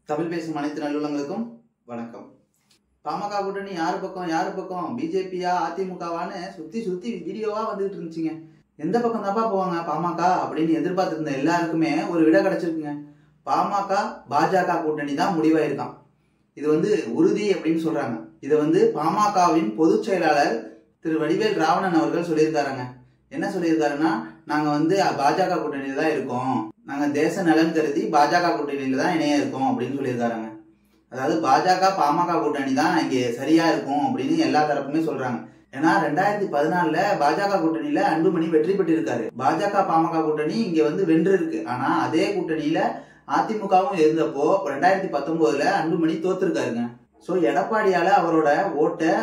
தமிழ் பேசும் அனைத்து நல்லுள்ளங்களுக்கும் வணக்கம். பாமக கூட்டணி யாரு பக்கம் பிஜேபியா அதிமுகவான்னு சுத்தி வீடியோவா வந்துகிட்டு இருந்துச்சுங்க. எந்த பக்கம் தாப்பா போவாங்க பாமக அப்படின்னு எதிர்பார்த்து இருந்த எல்லாருக்குமே ஒரு விட கிடைச்சிருக்குங்க. பாமக பாஜக கூட்டணி தான் முடிவாயிருக்கான். இது உறுதி அப்படின்னு சொல்றாங்க. இதை பாமகவின் பொதுச் செயலாளர் திரு வடிவேல் ராவணன் அவர்கள் சொல்லியிருக்காருங்க. என்ன சொல்லியிருக்காருன்னா, நாங்க பாஜக கூட்டணியில தான் இருக்கோம், நாங்க தேச நலன் கருதி பாஜக கூட்டணியில தான் இணைய இருக்கோம் அப்படின்னு சொல்லியிருக்காருங்க. அதாவது பாஜக பாமக கூட்டணி தான் இங்க சரியா இருக்கும் அப்படின்னு எல்லா தரப்புமே சொல்றாங்க. ஏன்னா 2014 பாஜக கூட்டணியில அன்புமணி வெற்றி பெற்று இருக்காரு. பாஜக பாமக கூட்டணி இங்க வென்று இருக்கு. ஆனா அதே கூட்டணியில அதிமுகவும் இருந்தப்போ 2019 அன்புமணி தோத்துருக்காருங்க. சோ எடப்பாடியால அவரோட ஓட்டை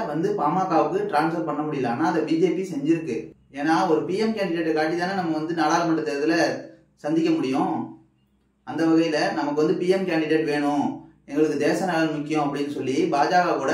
பாமகவுக்கு டிரான்ஸ்பர் பண்ண முடியல. ஆனா அதை பிஜேபி செஞ்சிருக்கு. ஏன்னா ஒரு பிஎம் கேண்டிடேட்டை காட்டி தானே நம்ம நாடாளுமன்ற தேர்தலை சந்திக்க முடியும். அந்த வகையில நமக்கு பிஎம் கேண்டிடேட் வேணும், எங்களுக்கு தேச நலன் முக்கியம் அப்படின்னு சொல்லி பாஜக கூட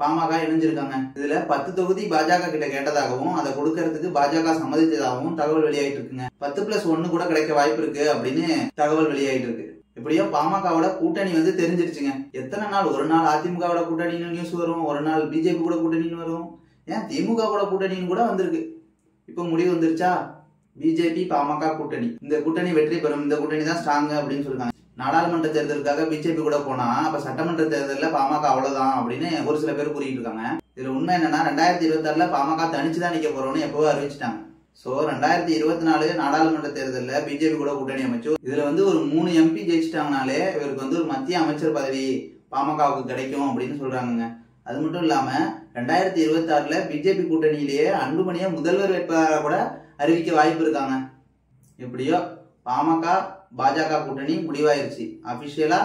பாமக இணைஞ்சிருக்காங்க. இதுல 10 தொகுதி பாஜக கிட்ட கேட்டதாகவும் அதை கொடுக்கறதுக்கு பாஜக சம்மதித்ததாகவும் தகவல் வெளியாயிட்டு இருக்குங்க. 10+1 கூட கிடைக்க வாய்ப்பு இருக்கு அப்படின்னு தகவல் வெளியாயிட்டு இருக்கு. எப்படியோ பாமகவோட கூட்டணி தெரிஞ்சிருச்சுங்க. எத்தனை நாள், ஒரு நாள் அதிமுகவோட கூட்டணின்னு நியூஸ் வரும், ஒரு நாள் பிஜேபி கூட கூட்டணின்னு வரும், ஏன் திமுக கூட கூட்டணின்னு கூட வந்திருக்கு. இப்ப முடிவு வந்துருச்சா, பிஜேபி பாமக கூட்டணி, இந்த கூட்டணி வெற்றி பெறும், இந்த கூட்டணி தான் ஸ்ட்ராங் அப்படின்னு சொல்றாங்க. நாடாளுமன்ற தேர்தலுக்காக பிஜேபி கூட போனா அப்ப சட்டமன்ற தேர்தலில் பாமக அவ்வளவுதான் அப்படின்னு ஒரு சில பேர் கூறிட்டு இருக்காங்க. இதுல உண்மை என்னன்னா, 2026 பாமக தனிச்சுதான் நிக்க போறோம்னு எப்பவோ அறிவிச்சிட்டாங்க. சோ 2024 நாடாளுமன்ற தேர்தலில் பிஜேபி கூட கூட்டணி அமைச்சு இதுல ஒரு 3 எம்பி ஜெயிச்சிட்டாங்கனாலே இவருக்கு ஒரு மத்திய அமைச்சர் பதவி பாமகவுக்கு கிடைக்கும் அப்படின்னு சொல்றாங்க. அது மட்டும் இல்லாம 2026 பிஜேபி கூட்டணியிலேயே அன்புமணியை முதல்வர் வேட்பாளராக கூட அறிவிக்க வாய்ப்பு இருக்காங்க. எப்படியோ பாமக பாஜக கூட்டணி முடிவாயிருச்சு. அபிஷியலா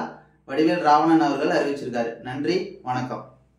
வடிவேல் ராவணன் அவர்கள் அறிவிச்சிருக்காரு. நன்றி, வணக்கம்.